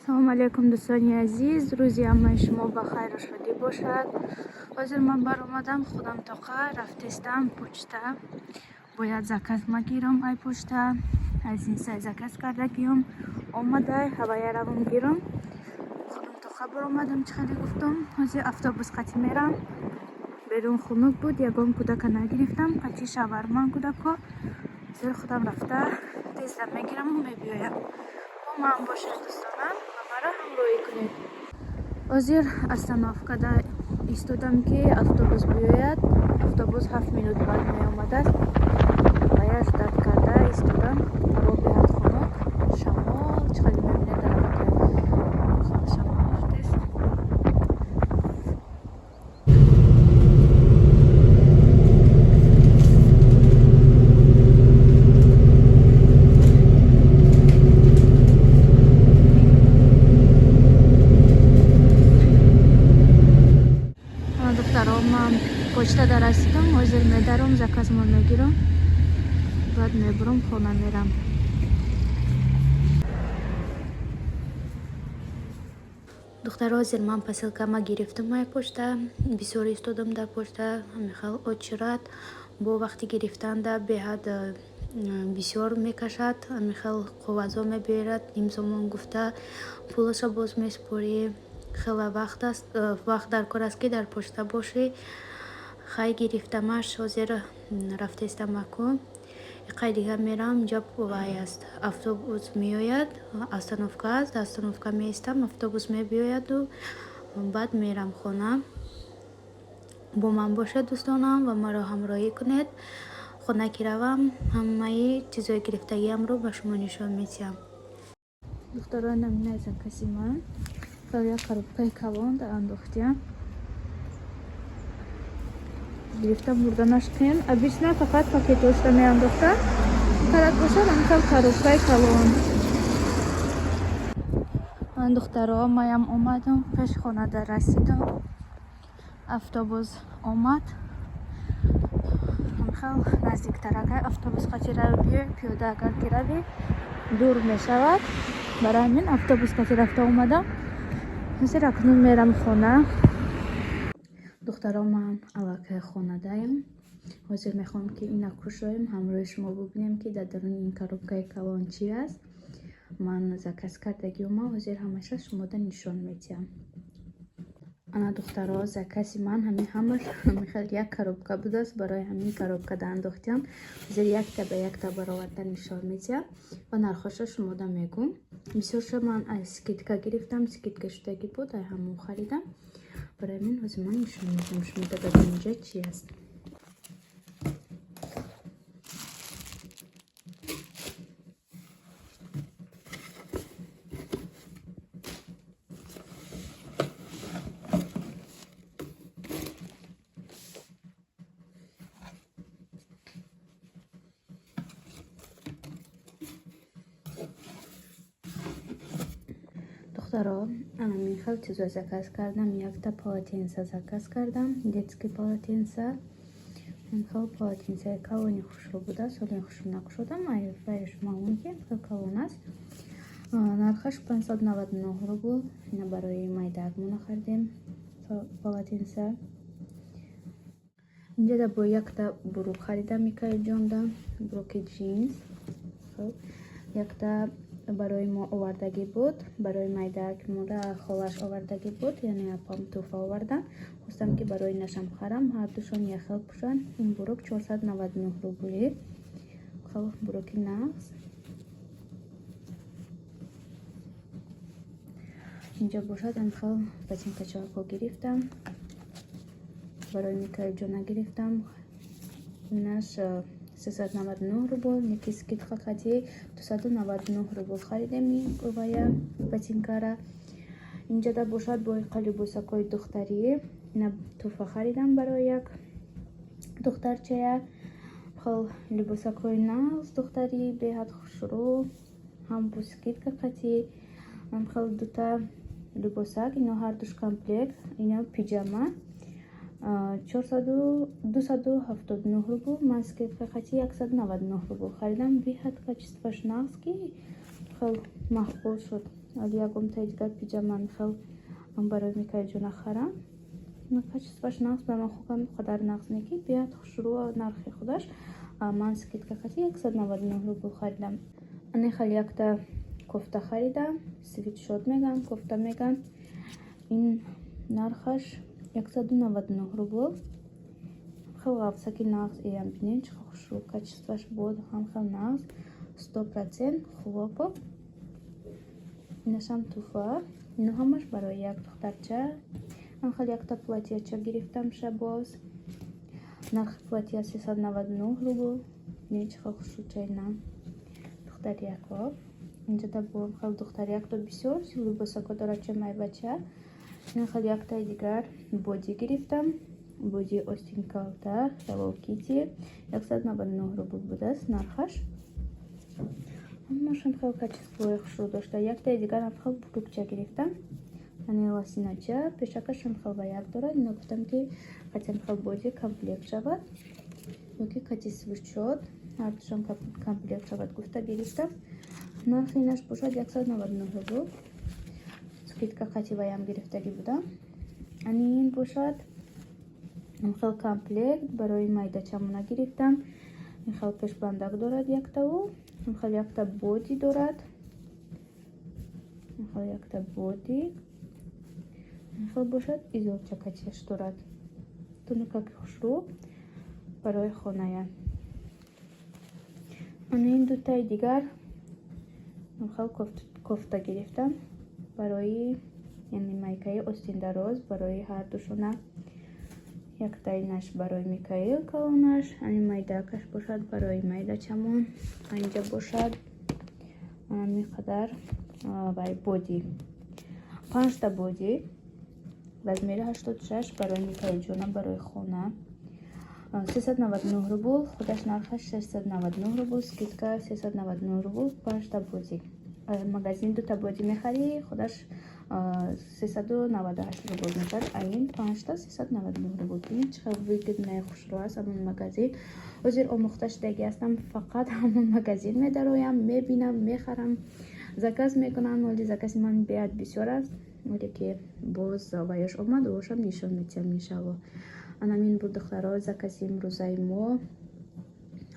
Салом алейкум, дӯстони азиз. Рӯзи амаи шумо ба хайру шодӣ бошад. Ҳозир ман баромадам худам тоқа рафтестам почта. Бояд заказ магирам ай почта. Аз ин сай заказ кардагиём омадай ҳавая равам гирам. Худам тоқа баромадам чӣ хеле гуфтам. Ҳозир автобус қати мерам. Берун хунук буд, ягон кӯдака нагирифтам. Қати шаварма кӯдако. Ҳозир худам рафта тезда мегирам ва мебиёям. Бо ман бошед дӯстонам ва маро ҳамроҳӣ кунед. Ҳозир остановкада истодам ки автобус биёяд. Автобус 7 минут баъд меомадааст. Бая ждат карда истодам. Таро биҳад хунук. Шамол чӣ хеле мебинед дарахте. Шамол рафтест. Духтаром почтада расидам. Ҳозир медарам, заказмо мегирам. Баъд мебурам, хона мерам. духтар ҳозир ман посилкама гирифтам ай почта. Бисёр истодам дар почта. Михал очирад бо вақти гирифтанда беҳад бисёр мекашад. Михал қоғазо мебиёрад. Имзомон гуфта пулаша боз меспорӣ. Хела вақт аст, вақт дар кор аст ки дар почта бошӣ. Хай гирифтамаш. Ҳозир рафтестам акун. Иқай дига мерам, инҷа вай аст. Автобус меояд, остановка аст. Остановка меистам, автобус мебиёяду баъд мерам хона. Бо ман бошед дӯстонам ва маро ҳамроҳӣ кунед. Хона ки равам, ҳамаи чизои гирифтагиамро ба шумо нишон медиҳам. Духтаро наминай закази ман. Як коробкаи калон андохтем. Гирифтам бурда наштем. Обычно фақат пакетошта меандохтам. Карат бошад амсал коробкаи калон. Ман духтаро маям омадам. Пеш хонада расидам. Автобус омад. Амхал наздиктар. Агар автобус қати рави биёй, пиёда агар ки рави дур мешавад. Барои ҳамин автобус қати рафта омадам. Ҳозир акнун мерам хона. духтаро ман аллакай хонадаям. Ҳозир мехоҳам ки ина кушоем, ҳамроҳи шумо бубинем ки дар даруни ин коробкаи калон чи аст. Ман заказ кардагиёма ҳозир ҳамаша шумода нишон медиҳам. Ана духтаро закази ман ҳамаш михел як коробка будааст. Барои ҳамин коробкада андохтам. Ҳозир якта ба якта бароварда нишон медиҳам ва нархоша шумода мегӯм. Бисёрша ман аз скидка гирифтам. Скидка шудаги буд, ай ҳамон харидам. Барои ман ҳозир ман нишон медиҳам шумода дар инҷа чи аст. духтаро ана мин хел чизо заказ кардам. Якта полотенса заказ кардам. Детский полотенса. Мин хел полотенсаи калони хушро буда. Солин хушро накушодам. Ай вайш маълум ки хел калон аст. Нархаш 599 рубл. Ина барои майдагмона хардем полотенса. Инҷада бо якта бурук харидам икаиҷонда. Буруки джинс. Якта барои мо овардаги буд. Барои майдагмона холаш овардаги буд. Яъне апам туфа овардан. Хостам ки барои нашам харам. Ҳардушон яхел пушанд. Ин бурук 499 рубли. Хел буруки нағз. Инҷа бошад амхел ботинка чорко гирифтам. Барои микаиҷона гирифтам. Инаш 399 рубл. Неки скидка қади 299 рубл харидем вая ботинкара. Инҷада бошад бо иқа либосакои духтарӣ. Ина туфа харидам барои як духтарчая. Хел либосакои нағз духтарӣ беҳад хушрӯ. Ҳам бо скидка қати. Хел дута либосак. Ино ҳардуш комплект. Ино пиҷама. 279 рубл. Ман скидка қати 199 рубл харидам. Беҳад качествоаш нағз ки хел маҳқул шуд. вали ягомтаи дигар пиҷама михел барои Микаилҷона харам. Качестваш нағз ба ман хукам қадар нағз неки биад хушрӯ нархи худаш. Ман скидка кати 199 рубл харидам. Анехал якта кофта харидам, свитшот меган, кофта меган. Ин нархаш 199 рубл. Хел ғафсаки нағз эям бинем чӣ хушрӯ качестваш буд ҳам хел нағз 100% хлопок. Инашам туфа. Ино ҳамаш барои як духтарча. Ман хел якта платьяча гирифтам шабоз. Нархи платья 399 рубл. Не чӣ хел хушрӯчайна духтарякҳо. Инҷода бо хел духтарякто бисёр либосако дорад чамай бача. Ин хел яктаи дигар боди гирифтам. Боди Остин Калтар Hello Kitty 199 рубл будааст нархаш. Ҳамашон хел качествои хушрӯ дошта. Яктаи дигарам хел брюкча гирифтам. Ани лосинача пешакашон хел ба як дорад. Ино гуфтам ки қатем хел боди комплект шавад ёки кати свитшот ҳардушон комплект шавад гуфта гирифтам. Нархи инаш бошад 199 рубл. Скидка кати ваям гирифтагӣ будам. Ани ин бошад хел комплект барои майдачамона гирифтам. Ин хел пешбандак дорад яктаву. Ин хел якта боди дорад. Ин хел якта боди. Ин хел бошад изорча катияш дорад. Туникаки хушрӯ барои хоная. Ани ин дутаи дигар ин хел кофта гирифтам барои яъне майкаи остин дароз барои ҳардушона. Яктаинаш барои Микаил калонаш, ани майдакаш бошад барои майдачамон. Инҷа бошад миқадар вай боди 5та боди размери 86 барои Микаилҷона барои хона 399 рубл. Худаш нархаш 699 рубл. Скидка 399 рубл. 5та боди. Магазин дута боди мехари худаш 398 рубл мешад. А ин 5та 399 рубл. Бинед чӣ хел выгодная хушрӯ аст ҳамон магазин. ҳозир омӯхта шудаги ҳастам. Фақат ҳамон магазин медароям, мебинам, мехарам, заказ мекунам. Вале закази ман беяд бисёр аст. Вале ки боз ваяш омад ошам нишон медиҳам иншалло. Анамин буд духтаро закази имрӯзаи мо.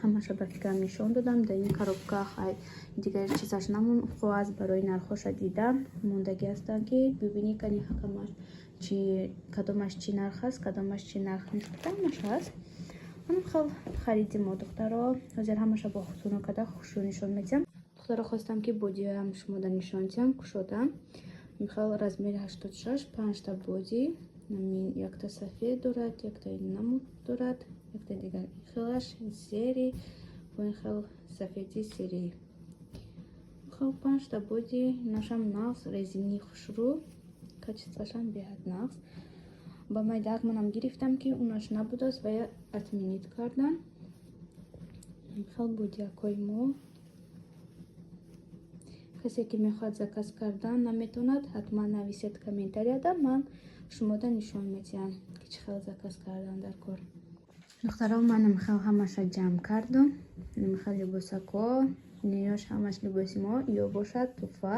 Ҳамаша ба фикрам нишон додам. Дар ин коробка хай дигар чизаш намон. Қоғаз барои нархоша дидам. Мондагӣ ҳастанд ки бибинӣ кани ҳакамаш чи кадомаш чӣ нарх аст, кадомаш чӣ нарх нест. Ҳамаш ҳаст. Ҳамин хел хариди мо духтаро. Ҳозир ҳамаша бо хутуно када хушрӯ нишон медиҳам. Духтаро хостам ки бодиам шумода нишон диҳам кушода. Ин хел размери 86 5та боди. Намин якта сафед дорад, якта намуд дорад, якта дигар хелаш зери бо ин хел сафеди сери. Хел 5та боди. Инашам нағз резини хушрӯ качествашам беҳад нағз. Ба майдак манам гирифтам ки унаш набудааст ва я отменит кардам. Ин хел бодиякои мо. Касе ки мехоҳад заказ кардан наметавонад ҳатман нависед комментарияда. Ман шумода нишон медиҳам ки чӣ хел заказ кардан дар кор. Духтаро ман намихел ҳамаша ҷамъ кардам. Намихел либосако неёш ҳамаш либоси мо ё бошад туфа.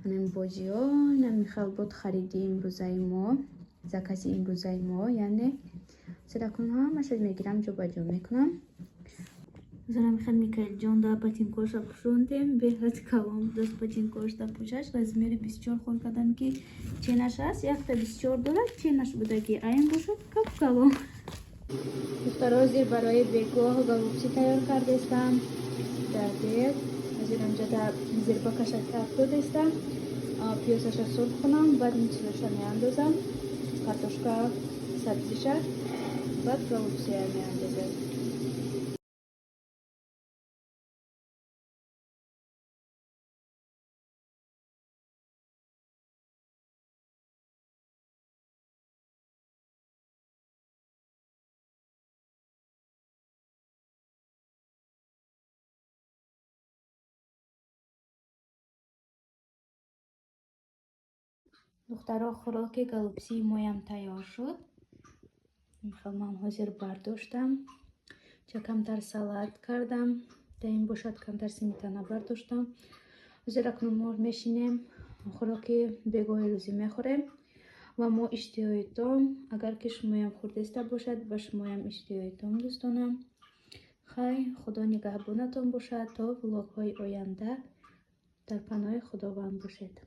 Анин бодиё намихел буд хариди имрӯзаи мо. Закази имрӯзаи мо яъне садакун ҳамаша мегирам ҷобаҷо мекунам. Замихел Микаилҷон да патинкоша пӯшондем. Беҳад калон будаст патинкошда пӯшаш. Размери бисёр хор кардам ки ченаш аст. Якта бисёр дорад ченаш будаги айн бошад калон. Духтаро ҳозир барои бегоҳ голубчи тайёр кардестам. Дардед ҳозир инҷода зирбакаша каф додестам. Пиёзаша сурх кунам, баъд мичилаша меандозам. Картошка сабзиша, баъд голубчия меандозам. Духтаро хӯроки голубсии моям тайёр шуд. Хел ман ҳозир бардоштам. Ча камтар салат кардам. Дар ин бошад камтар сметана бардоштам. Ҳозир акнун мо мешинем خوراکی بگاه روزی میخوریم و ما اشتهای تام اگر که شمایم خوردسته باشد و شمایم اشتهای تام دوستانم. خیر، خدا نگهبانتان باشد تا ولاگ های آینده. در پناه خداوند باشید.